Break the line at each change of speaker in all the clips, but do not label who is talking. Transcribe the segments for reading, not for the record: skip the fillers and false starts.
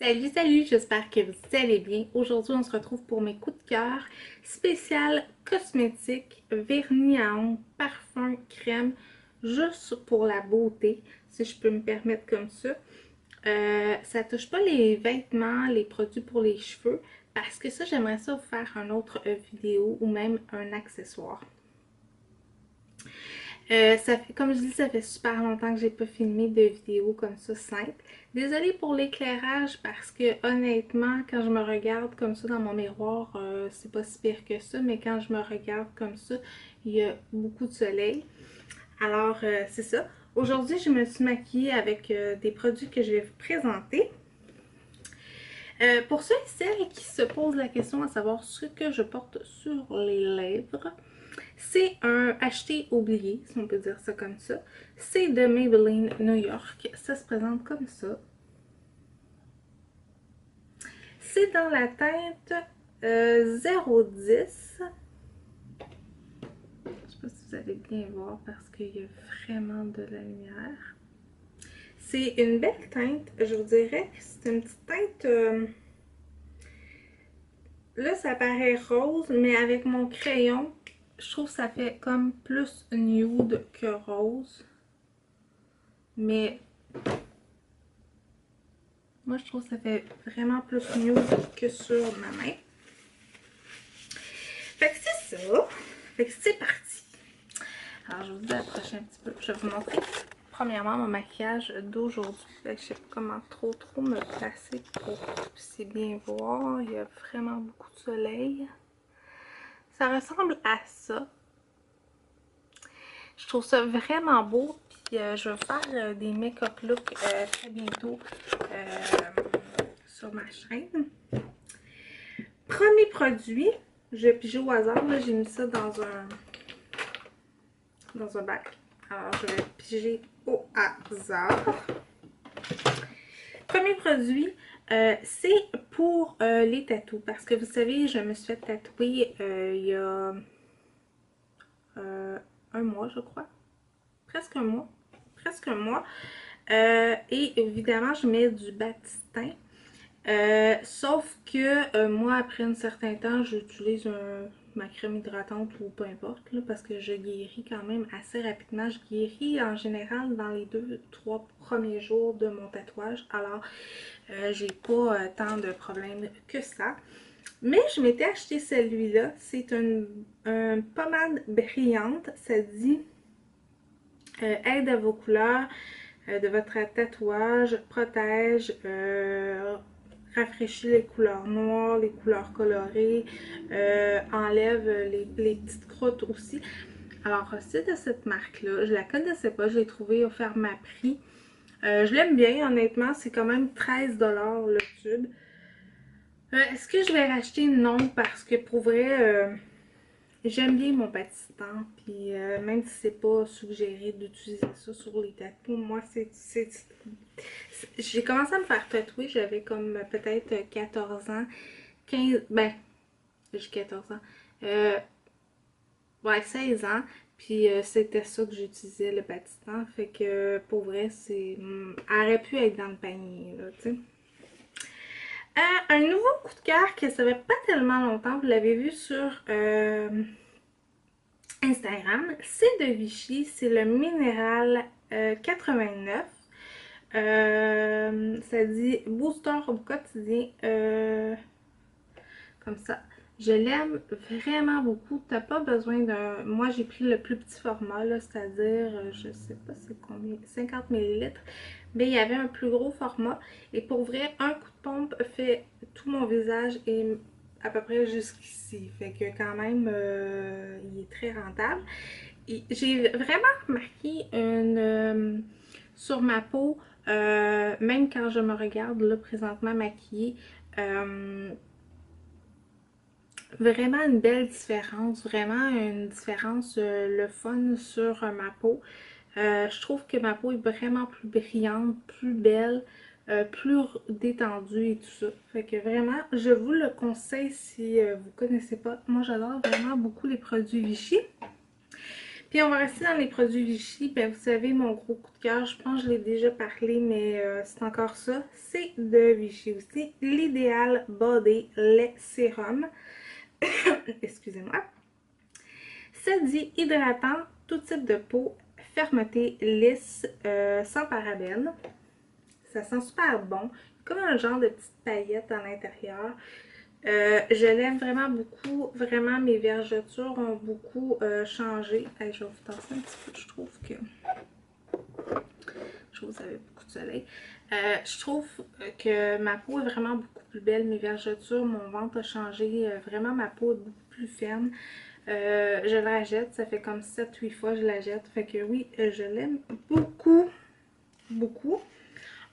Salut, salut, j'espère que vous allez bien. Aujourd'hui, on se retrouve pour mes coups de cœur spécial cosmétique, vernis à ongles, parfum, crème, juste pour la beauté, si je peux me permettre comme ça. Ça touche pas les vêtements, les produits pour les cheveux, parce que ça, j'aimerais ça vous faire un autre vidéo ou même un accessoire. Ça fait, comme je dis, ça fait super longtemps que j'ai pas filmé de vidéos comme ça simple. Désolée pour l'éclairage parce que honnêtement, quand je me regarde comme ça dans mon miroir, c'est pas si pire que ça, mais quand je me regarde comme ça, il y a beaucoup de soleil. Alors, c'est ça. Aujourd'hui, je me suis maquillée avec des produits que je vais vous présenter. Pour ceux et celles qui se posent la question à savoir ce que je porte sur les lèvres, c'est un acheté oublié, si on peut dire ça comme ça. C'est de Maybelline New York. Ça se présente comme ça. C'est dans la teinte 010. Je ne sais pas si vous allez bien voir parce qu'il y a vraiment de la lumière. C'est une belle teinte. Je vous dirais que c'est une petite teinte... là, ça paraît rose, mais avec mon crayon, je trouve que ça fait comme plus nude que rose. Mais moi, je trouve que ça fait vraiment plus nude que sur ma main. Fait que c'est ça. Fait que c'est parti. Alors, je vous dis approcher un petit peu. Je vais vous montrer premièrement mon maquillage d'aujourd'hui. Fait que je sais pas comment trop me placer pour que vous puissiez bien voir. Il y a vraiment beaucoup de soleil. Ça ressemble à ça. Je trouve ça vraiment beau. Puis je vais faire des make-up looks très bientôt sur ma chaîne. Premier produit, je vais piger au hasard. J'ai mis ça dans un bac. Alors, je vais piger au hasard. Premier produit, c'est pour les tatous. Parce que vous savez, je me suis fait tatouer il y a un mois, je crois. Presque un mois. Presque un mois. Et évidemment, je mets du baptistin. Sauf que moi, après un certain temps, j'utilise ma crème hydratante ou peu importe, là, parce que je guéris quand même assez rapidement. Je guéris en général dans les 2-3 premiers jours de mon tatouage. Alors, j'ai pas tant de problèmes que ça. Mais je m'étais acheté celui-là. C'est une pommade brillante. Ça dit aide à vos couleurs de votre tatouage, protège, rafraîchit les couleurs noires, les couleurs colorées, enlève les petites croûtes aussi. Alors, c'est de cette marque-là. Je la connaissais pas, je l'ai trouvée offerte à prix. Je l'aime bien, honnêtement, c'est quand même 13$ le tube. Est-ce que je vais racheter? Non, parce que pour vrai, j'aime bien mon patistan, puis même si c'est pas suggéré d'utiliser ça sur les tatous, moi j'ai commencé à me faire tatouer, j'avais comme peut-être 14 ans, 15, ben, j'ai 14 ans, euh, ouais, 16 ans, puis c'était ça que j'utilisais le patistan, fait que pour vrai, elle aurait pu être dans le panier, là, tu sais. Un nouveau coup de cœur que ça fait pas tellement longtemps, vous l'avez vu sur Instagram, c'est de Vichy, c'est le minéral 89. Ça dit booster au quotidien, comme ça. Je l'aime vraiment beaucoup. T'as pas besoin d'un. Moi, j'ai pris le plus petit format, là, c'est-à-dire, je sais pas c'est combien, 50 millilitres. Mais il y avait un plus gros format. Et pour vrai, un coup de pompe fait tout mon visage et à peu près jusqu'ici. Fait que quand même, il est très rentable. J'ai vraiment remarqué sur ma peau, même quand je me regarde là présentement maquillée, euh, vraiment une belle différence, vraiment une différence le fun sur ma peau. Je trouve que ma peau est vraiment plus brillante, plus belle, plus détendue et tout ça. Fait que vraiment, je vous le conseille si vous connaissez pas. Moi, j'adore vraiment beaucoup les produits Vichy. Puis on va rester dans les produits Vichy. Ben, vous savez, mon gros coup de cœur, je pense que je l'ai déjà parlé, mais c'est encore ça. C'est de Vichy aussi. L'Idéal Body Lait Sérum. Excusez-moi. Ça dit hydratant, tout type de peau, fermeté, lisse, sans parabènes. Ça sent super bon. Comme un genre de petite paillette à l'intérieur. Je l'aime vraiment beaucoup. Vraiment, mes vergetures ont beaucoup changé. Hey, je vais vous tasser un petit peu. Je trouve que vous avez beaucoup de soleil. Je trouve que ma peau est vraiment beaucoup plus belle. Mes vergetures, mon ventre a changé. Vraiment, ma peau est beaucoup plus ferme. Je la jette. Ça fait comme 7-8 fois que je la jette. Fait que oui, je l'aime beaucoup. Beaucoup.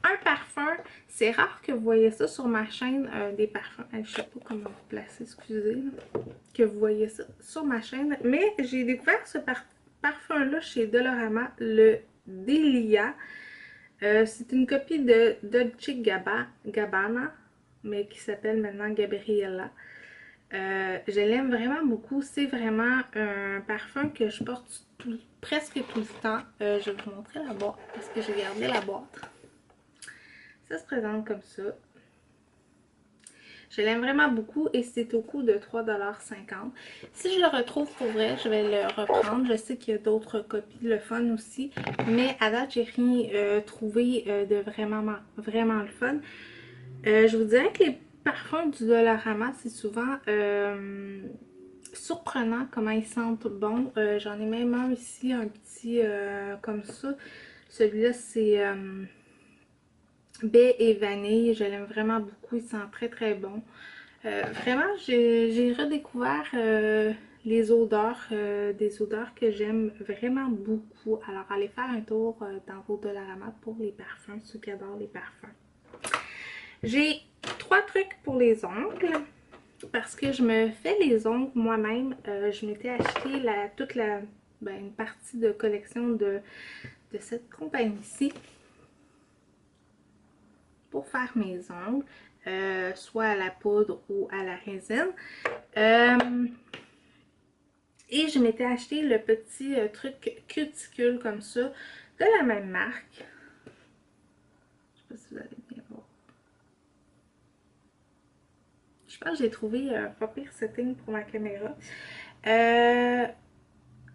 Un parfum, c'est rare que vous voyez ça sur ma chaîne, des parfums. Je sais pas comment vous placer, excusez, là, que vous voyez ça sur ma chaîne. Mais j'ai découvert ce parfum-là chez Dolorama, le Delia. C'est une copie de Dolce Gabbana, mais qui s'appelle maintenant Gabriella. Je l'aime vraiment beaucoup. C'est vraiment un parfum que je porte presque tout le temps. Je vais vous montrer la boîte parce que j'ai gardé la boîte. Ça se présente comme ça. Je l'aime vraiment beaucoup et c'est au coût de 3,50 $. Si je le retrouve pour vrai, je vais le reprendre. Je sais qu'il y a d'autres copies le fun aussi, mais à date, j'ai rien trouvé de vraiment le fun. Je vous dirais que les parfums du Dollarama, c'est souvent surprenant comment ils sentent bon. J'en ai même un ici, un petit comme ça. Celui-là, c'est baie et vanille. Je l'aime vraiment beaucoup. Il sent très bon. Vraiment, j'ai redécouvert les odeurs, des odeurs que j'aime vraiment beaucoup. Alors, allez faire un tour dans vos Dollarama pour les parfums, ceux qui adorent les parfums. J'ai 3 trucs pour les ongles. Parce que je me fais les ongles moi-même. Je m'étais acheté une partie de collection de cette compagnie-ci pour faire mes ongles, soit à la poudre ou à la résine. Et je m'étais acheté le petit truc cuticule comme ça, de la même marque. Je sais pas si vous allez bien voir. Je pense que j'ai trouvé pas pire setting pour ma caméra.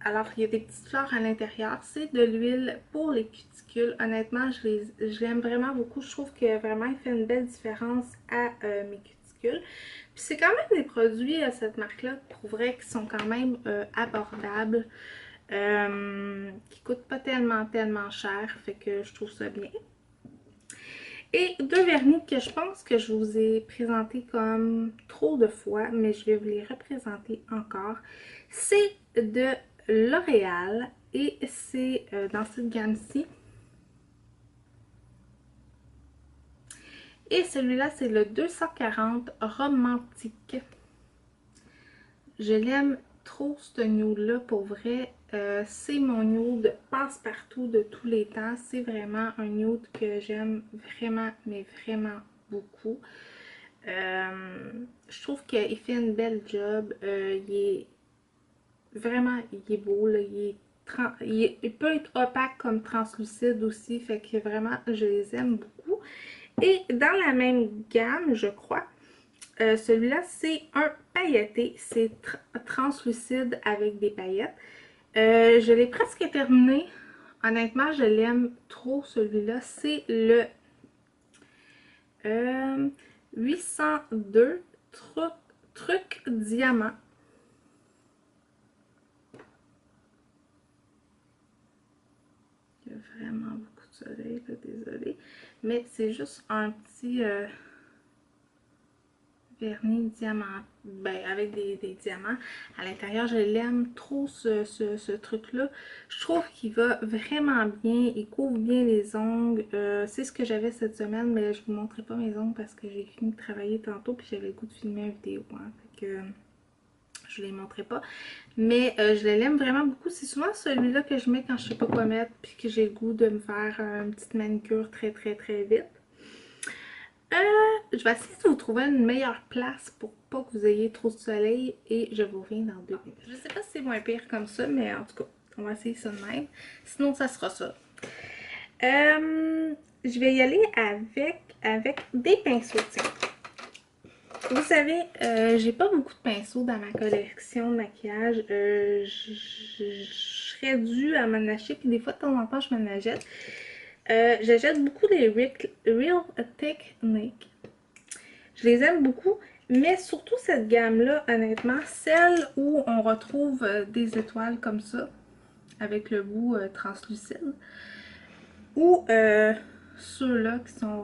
Alors, il y a des petites fleurs à l'intérieur. C'est de l'huile pour les cuticules. Honnêtement, je l'aime vraiment beaucoup. Je trouve que vraiment, il fait une belle différence à mes cuticules. Puis c'est quand même des produits à cette marque-là, pour vrai, qui sont quand même abordables. Qui coûtent pas tellement cher. Fait que je trouve ça bien. Et 2 vernis que je pense que je vous ai présentés comme trop de fois, mais je vais vous les représenter encore. C'est de L'Oréal et c'est dans cette gamme-ci. Et celui-là, c'est le 240 Romantique. Je l'aime trop, ce nude-là, pour vrai. C'est mon nude passe-partout de tous les temps. C'est vraiment un nude que j'aime vraiment, mais vraiment beaucoup. Je trouve qu'il fait une belle job. Il est vraiment, il est beau, là. Il peut être opaque comme translucide aussi. Fait que vraiment, je les aime beaucoup. Et dans la même gamme, je crois, celui-là, c'est un pailleté. C'est translucide avec des paillettes. Je l'ai presque terminé. Honnêtement, je l'aime trop, celui-là. C'est le 802 truc diamant. Il y a vraiment beaucoup de soleil, là, désolé. Mais c'est juste un petit vernis diamant, avec des diamants à l'intérieur. Je l'aime trop, ce truc-là. Je trouve qu'il va vraiment bien. Il couvre bien les ongles. C'est ce que j'avais cette semaine, mais je vous montrerai pas mes ongles parce que j'ai fini de travailler tantôt puis j'avais le goût de filmer une vidéo. Hein, fait que je ne les montrerai pas. Mais je l'aime vraiment beaucoup. C'est souvent celui-là que je mets quand je sais pas quoi mettre puis que j'ai le goût de me faire une petite manicure très vite. Je vais essayer de vous trouver une meilleure place pour pas que vous ayez trop de soleil et je vous reviens dans 2 minutes. Je sais pas si c'est moins pire comme ça, mais en tout cas, On va essayer ça de même. Sinon, ça sera ça. Je vais y aller avec des pinceaux, tiens. Vous savez, j'ai pas beaucoup de pinceaux dans ma collection de maquillage. Je serais due à m'en acheter, puis des fois, de temps en temps, je m'en achète. J'achète beaucoup des Real Technique. Je les aime beaucoup, mais surtout cette gamme-là, honnêtement, celle où on retrouve des étoiles comme ça, avec le bout translucide, ou ceux-là qui sont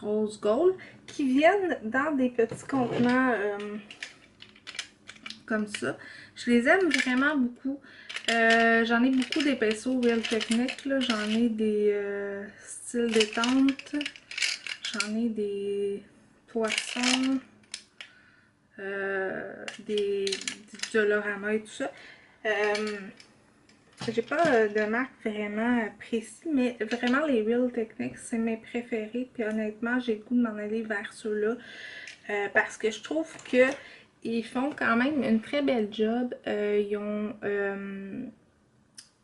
rose gold, qui viennent dans des petits contenants comme ça. Je les aime vraiment beaucoup. J'en ai beaucoup des pinceaux Real Technique, j'en ai des styles détente, j'en ai des poissons, du Dolorama et tout ça. J'ai pas de marque vraiment précis, mais vraiment les Real Techniques, c'est mes préférés. Puis honnêtement, j'ai le goût de m'en aller vers ceux-là parce que je trouve que ils font quand même une très belle job. Ils ont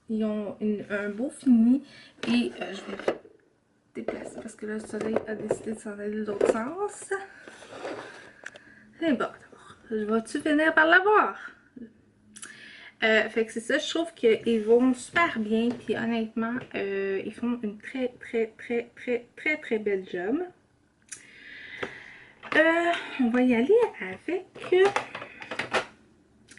un beau fini et je vais déplacer parce que là, le soleil a décidé de s'en aller de l'autre sens. Et bon, je vais-tu finir par l'avoir? Fait que c'est ça, je trouve qu'ils vont super bien, puis honnêtement, ils font une très belle job. On va y aller avec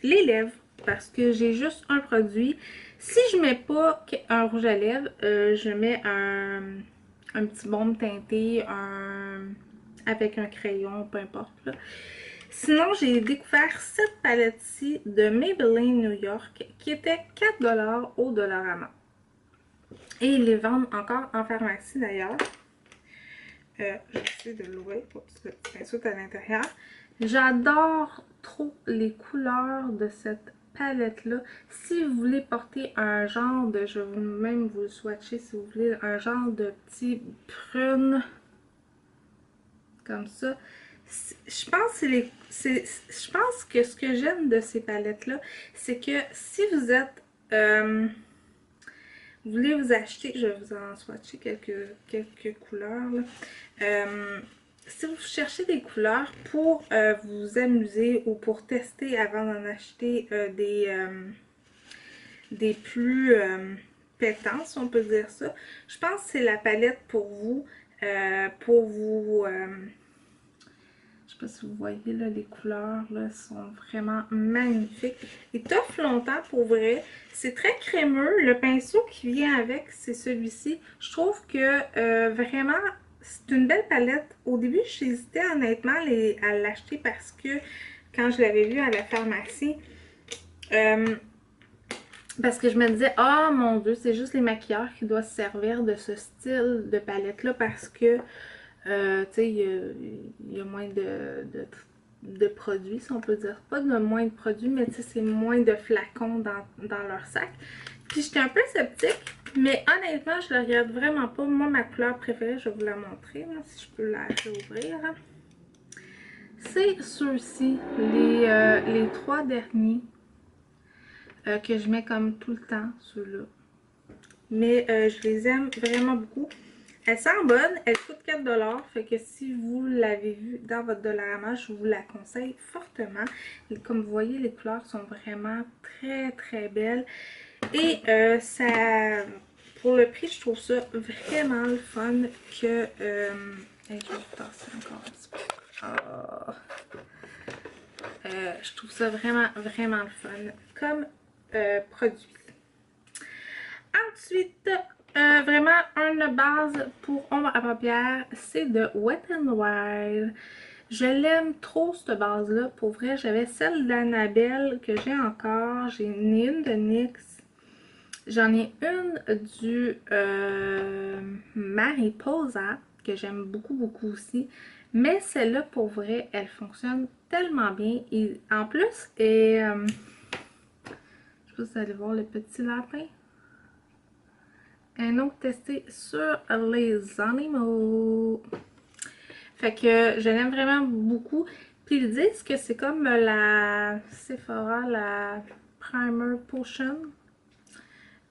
les lèvres, parce que j'ai juste un produit. Si je mets pas un rouge à lèvres, je mets un petit baume teinté, avec un crayon, peu importe, là. Sinon, j'ai découvert cette palette-ci de Maybelline New York qui était 4$ au Dollarama. Et ils les vendent encore en pharmacie d'ailleurs. J'essaie de l'ouvrir parce que le pinceau est à l'intérieur. J'adore trop les couleurs de cette palette-là. Si vous voulez porter un genre de, je vais même vous le swatcher si vous voulez, un genre de petit prune comme ça. Je pense que ce que j'aime de ces palettes-là, c'est que si vous êtes... vous voulez vous acheter, je vais vous en swatcher quelques couleurs. Là. Si vous cherchez des couleurs pour vous amuser ou pour tester avant d'en acheter des plus pétants, si on peut dire ça, je pense que c'est la palette pour vous. Je sais pas si vous voyez là, les couleurs là, sont vraiment magnifiques. Ils t'offrent longtemps pour vrai. C'est très crémeux. Le pinceau qui vient avec, c'est celui-ci. Je trouve que vraiment, c'est une belle palette. Au début, j'hésitais honnêtement à l'acheter parce que quand je l'avais vu à la pharmacie, parce que je me disais, ah mon Dieu, c'est juste les maquilleurs qui doivent se servir de ce style de palette-là parce que tu sais, il y a moins de produits, si on peut dire. Pas de moins de produits, mais tu sais, c'est moins de flacons dans leur sac. Puis j'étais un peu sceptique, mais honnêtement, je le regarde vraiment pas. Moi, ma couleur préférée, je vais vous la montrer, là, si je peux la réouvrir. C'est ceux-ci, les trois derniers que je mets comme tout le temps, ceux-là. Mais je les aime vraiment beaucoup. Elle sent bonne, elle coûte 4$, fait que si vous l'avez vue dans votre Dollarama, je vous la conseille fortement. Et comme vous voyez, les couleurs sont vraiment très belles. Et ça, pour le prix, je trouve ça vraiment le fun que... je vais vous tasser encore un petit peu. Oh. Je trouve ça vraiment le fun comme produit. Ensuite, vraiment une base pour ombre à paupières, c'est de Wet n Wild. Je l'aime trop cette base-là. Pour vrai, j'avais celle d'Annabelle que j'ai encore. J'en ai une de NYX. J'en ai une du Mariposa que j'aime beaucoup aussi. Mais celle-là, pour vrai, elle fonctionne tellement bien. Et en plus, je sais pas si vous allez voir le petit lapin. Un autre testé sur les animaux. Fait que je l'aime vraiment beaucoup. Puis ils disent que c'est comme la Sephora, la Primer Potion.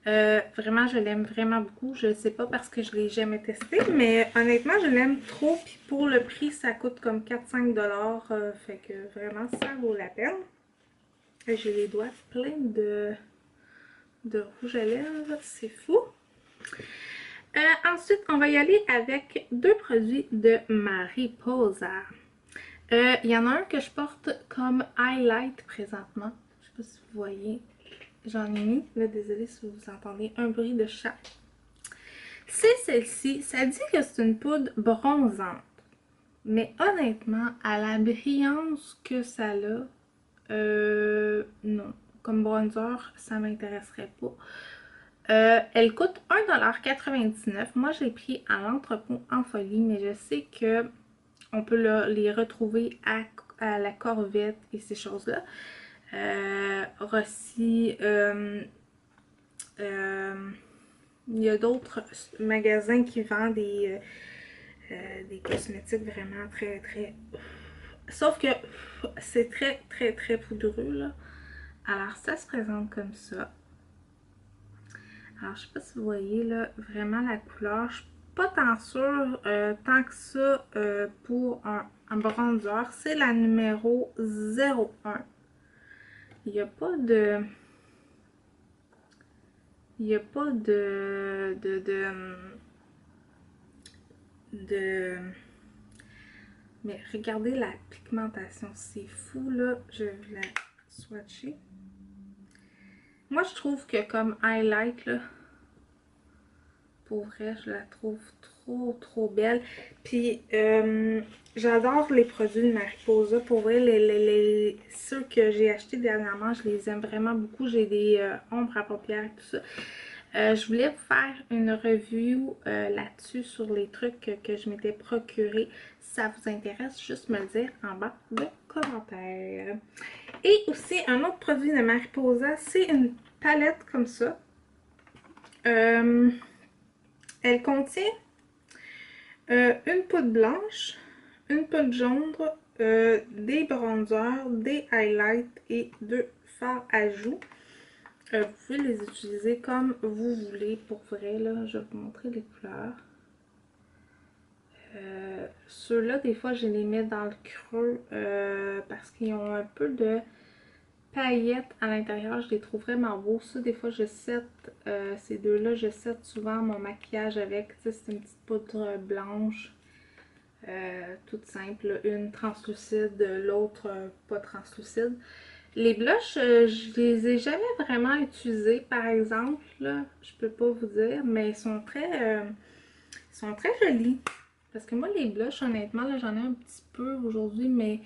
Vraiment, je l'aime vraiment beaucoup. Je ne sais pas parce que je ne l'ai jamais testé, mais honnêtement, je l'aime trop. Puis pour le prix, ça coûte comme 4-5 $. Fait que vraiment, ça vaut la peine. J'ai les doigts pleins de rouge à lèvres. C'est fou. Ensuite, on va y aller avec deux produits de Mariposa. Il y en a un que je porte comme highlight présentement. Je sais pas si vous voyez. J'en ai mis. Là, désolée si vous entendez un bruit de chat. C'est celle-ci. Ça dit que c'est une poudre bronzante. Mais honnêtement, à la brillance que ça a, non. Comme bronzer, ça m'intéresserait pas. Elle coûte 1,99 $. Moi, je l'ai pris à l'entrepôt en folie, mais je sais que on peut les retrouver à la Corvette et ces choses-là. Rossi, il y a d'autres magasins qui vendent des cosmétiques vraiment très, très... Sauf que c'est très, très, très poudreux, là. Alors, ça se présente comme ça. Alors, je sais pas si vous voyez, là, vraiment la couleur. Je suis pas tant sûre tant que ça pour un bronzer. C'est la numéro 01. Il n'y a pas de... Il n'y a pas de... Mais regardez la pigmentation, c'est fou là. Je vais vous la swatcher. Moi, je trouve que comme highlight, là, pour vrai, je la trouve trop, trop belle. Puis, j'adore les produits de Mariposa. Pour vrai, ceux que j'ai achetés dernièrement, je les aime vraiment beaucoup. J'ai des ombres à paupières et tout ça. Je voulais vous faire une review là-dessus sur les trucs que je m'étais procuré. Si ça vous intéresse, juste me le dire en bas de commentaires. Et aussi, un autre produit de Mariposa, c'est une palette comme ça. Elle contient une poudre blanche, une poudre jaune, des bronzers, des highlights et deux fards à joues. Vous pouvez les utiliser comme vous voulez pour vrai. Là, je vais vous montrer les couleurs. Ceux-là, des fois, je les mets dans le creux parce qu'ils ont un peu de paillettes à l'intérieur. Je les trouve vraiment beaux. Ça, des fois, je set ces deux-là. Je set souvent mon maquillage avec. C'est une petite poudre blanche. Toute simple. Une translucide, l'autre pas translucide. Les blushs, je les ai jamais vraiment utilisés, par exemple, là, je peux pas vous dire, mais ils sont très jolis. Parce que moi, les blushs, honnêtement, là, j'en ai un petit peu aujourd'hui, mais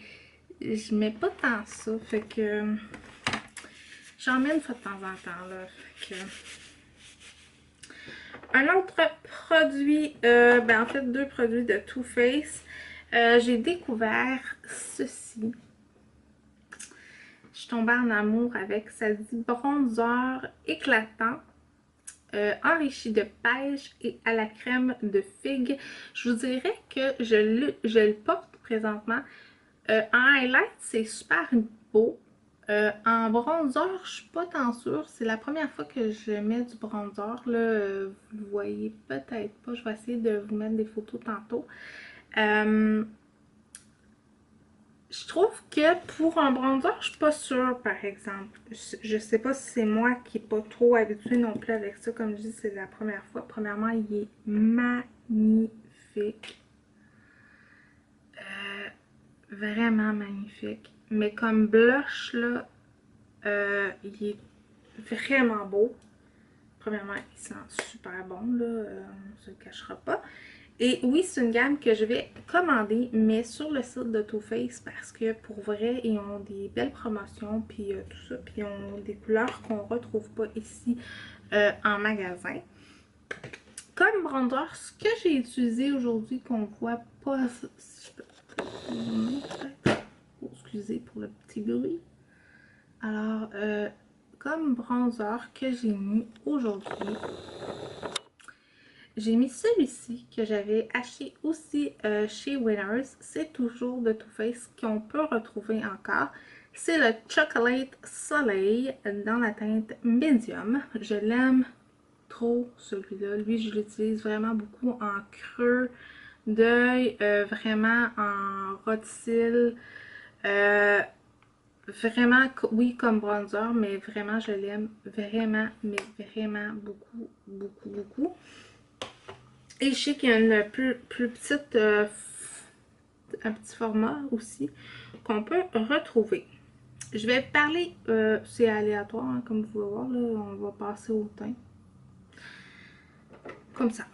je mets pas tant ça, fait que j'en mets une fois de temps en temps, là, fait que... Un autre produit, en fait, deux produits de Too Faced. J'ai découvert ceci. Je suis tombée en amour avec, ça dit bronzer éclatant, enrichi de pêche et à la crème de figue. Je vous dirais que je le porte présentement. En highlight, c'est super beau. En bronzer, je suis pas tant sûre. C'est la première fois que je mets du bronzer. Là, vous le voyez peut-être pas. Je vais essayer de vous mettre des photos tantôt. Je trouve que pour un bronzer, je suis pas sûre, par exemple. Je sais pas si c'est moi qui est pas trop habituée non plus avec ça. Comme je dis, c'est la première fois. Premièrement, il est magnifique. Vraiment magnifique. Mais comme blush, là, il est vraiment beau. Premièrement, il sent super bon, là. On ne se le cachera pas. Et oui, c'est une gamme que je vais commander, mais sur le site de Too Faced parce que pour vrai, ils ont des belles promotions, puis tout ça, puis ils ont des couleurs qu'on retrouve pas ici en magasin. Comme bronzer, ce que j'ai utilisé aujourd'hui, qu'on voit pas, si je peux excusez pour le petit bruit. Alors, comme bronzer que j'ai mis aujourd'hui, j'ai mis celui-ci que j'avais acheté aussi chez Winners. C'est toujours de Too Faced qu'on peut retrouver encore. C'est le Chocolate Soleil dans la teinte Medium. Je l'aime trop celui-là. Lui, je l'utilise vraiment beaucoup en creux d'œil, vraiment en ras de cils. Vraiment, oui, comme bronzer, mais vraiment, je l'aime vraiment, mais vraiment beaucoup, beaucoup, beaucoup. Et je sais qu'il y a une plus petite, un petit format aussi qu'on peut retrouver. Je vais parler, c'est aléatoire, hein, comme vous pouvez voir, là, on va passer au teint. Comme ça.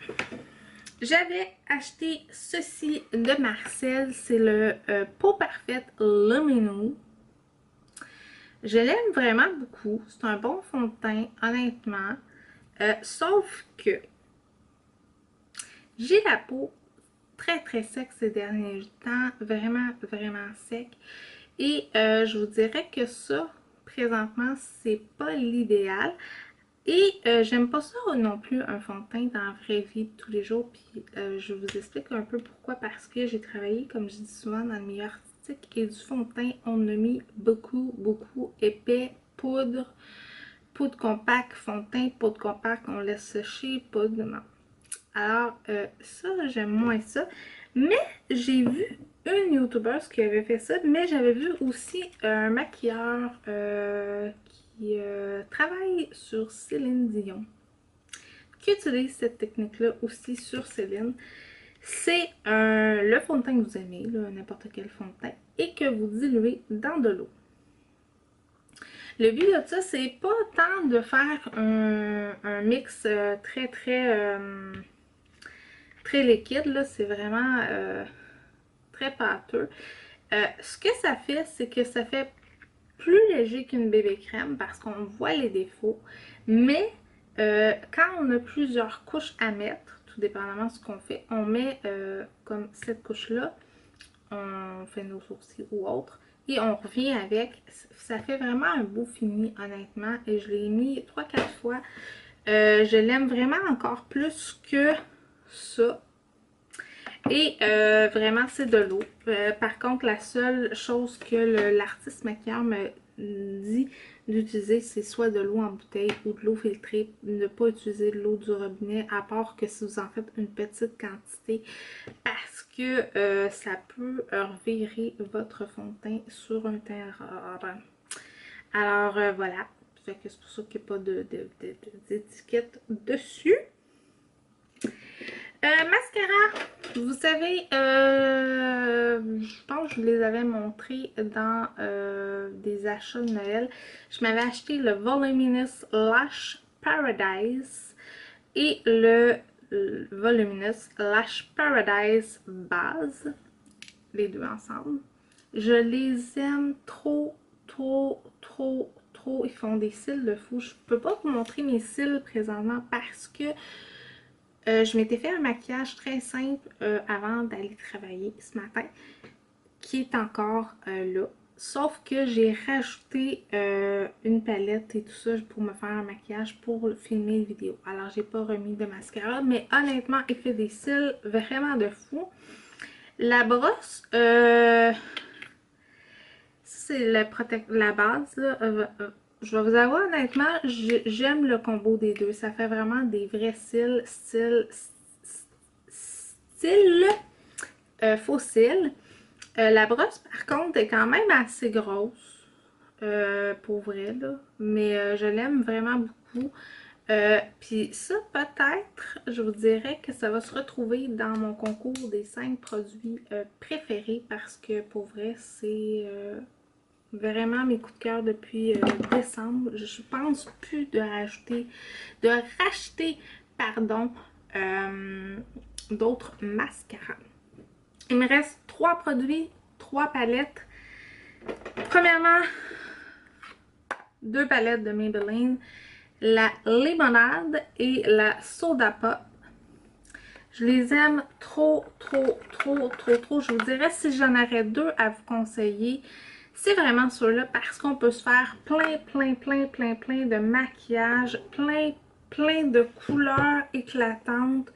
J'avais acheté ceci de Marcel, c'est le Peau Parfaite Luminous. Je l'aime vraiment beaucoup, c'est un bon fond de teint, honnêtement. Sauf que j'ai la peau très sec ces derniers temps, vraiment sec. Et je vous dirais que ça, présentement, c'est pas l'idéal. Et j'aime pas ça non plus, un fond de teint dans la vraie vie de tous les jours. Puis je vous explique un peu pourquoi. Parce que j'ai travaillé, comme je dis souvent, dans le milieu artistique. Et du fond de teint, on a mis beaucoup épais, poudre, poudre compacte, fond de teint, poudre compacte, on laisse sécher, poudre, non. Alors, ça, j'aime moins ça. Mais j'ai vu une youtubeuse qui avait fait ça, mais j'avais vu aussi un maquilleur qui travaille sur Céline Dion, qui utilise cette technique-là aussi sur Céline. C'est le fond de teint que vous aimez, n'importe quel fond de teint, et que vous diluez dans de l'eau. Le but de ça, c'est pas tant de faire un mix très liquide, là, c'est vraiment très pâteux. Ce que ça fait, c'est que ça fait plus léger qu'une bébé crème parce qu'on voit les défauts, mais quand on a plusieurs couches à mettre, tout dépendamment de ce qu'on fait, on met comme cette couche-là, on fait nos sourcils ou autre, et on revient avec, ça fait vraiment un beau fini honnêtement, et je l'ai mis 3-4 fois. Je l'aime vraiment encore plus que ça. Et vraiment, c'est de l'eau. Par contre, la seule chose que l'artiste maquilleur me dit d'utiliser, c'est soit de l'eau en bouteille ou de l'eau filtrée. Ne pas utiliser de l'eau du robinet, à part que si vous en faites une petite quantité, parce que ça peut revirer votre fond de teint sur un teint rare. Alors voilà. Fait que c'est pour ça qu'il n'y a pas d'étiquette dessus. Mascara, vous savez, je pense que je vous les avais montrés dans des achats de Noël. Je m'avais acheté le Voluminous Lash Paradise et le Voluminous Lash Paradise Base, les deux ensemble. Je les aime trop. Ils font des cils de fou. Je peux pas vous montrer mes cils présentement parce que je m'étais fait un maquillage très simple avant d'aller travailler ce matin, qui est encore là. Sauf que j'ai rajouté une palette et tout ça pour me faire un maquillage pour filmer une vidéo. Alors j'ai pas remis de mascara, mais honnêtement, il fait des cils vraiment de fou. La brosse, c'est la base, là, je vais vous avouer honnêtement, j'aime le combo des deux. Ça fait vraiment des vrais cils, style faux cils. La brosse, par contre, est quand même assez grosse. Pour vrai, là. Mais je l'aime vraiment beaucoup. Puis ça, peut-être, je vous dirais que ça va se retrouver dans mon concours des 5 produits préférés parce que pour vrai, c'est vraiment mes coups de cœur depuis décembre. Je pense plus de racheter, pardon, d'autres mascaras. Il me reste 3 produits, 3 palettes. Premièrement, 2 palettes de Maybelline, la limonade et la soda pop. Je les aime trop. Je vous dirais, si j'en aurais 2 à vous conseiller, c'est vraiment ceux-là parce qu'on peut se faire plein de maquillage, plein de couleurs éclatantes.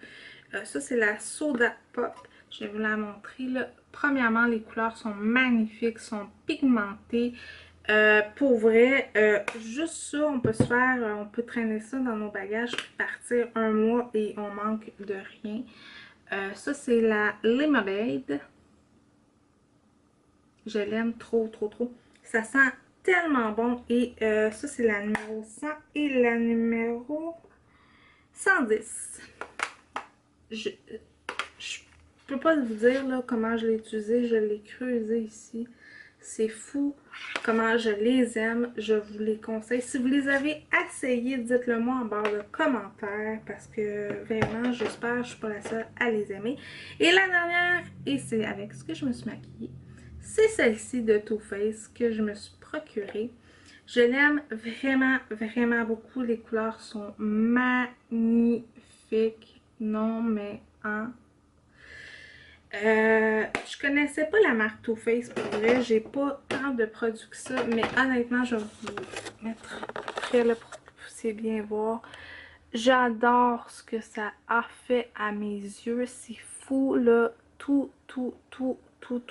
Ça, c'est la soda pop. Je vais vous la montrer là. Premièrement, les couleurs sont magnifiques, sont pigmentées. Pour vrai, juste ça, on peut se faire, on peut traîner ça dans nos bagages puis partir un mois et on manque de rien. Ça, c'est la Lemonade. Je l'aime trop, trop, trop. Ça sent tellement bon. Et ça, c'est la numéro 100 et la numéro 110. Je peux pas vous dire là, comment je l'ai utilisé. Je l'ai creusé ici. C'est fou comment je les aime. Je vous les conseille. Si vous les avez essayés, dites-le moi en barre de commentaires parce que vraiment, j'espère que je suis pas la seule à les aimer. Et la dernière, et c'est avec ce que je me suis maquillée, c'est celle-ci de Too Faced que je me suis procurée. Je l'aime vraiment, vraiment beaucoup. Les couleurs sont magnifiques. Non, mais hein. Je connaissais pas la marque Too Faced pour vrai. J'ai pas tant de produits que ça. Mais honnêtement, je vais vous mettre près là pour que vous puissiez bien voir. J'adore ce que ça a fait à mes yeux. C'est fou là. Tous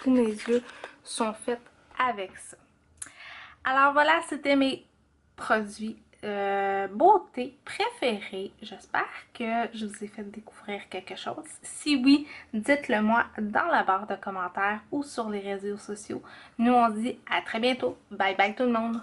mes yeux sont faits avec ça. Alors voilà, c'était mes produits beauté préférés. J'espère que je vous ai fait découvrir quelque chose. Si oui, dites-le moi dans la barre de commentaires ou sur les réseaux sociaux. Nous on se dit à très bientôt. Bye bye tout le monde!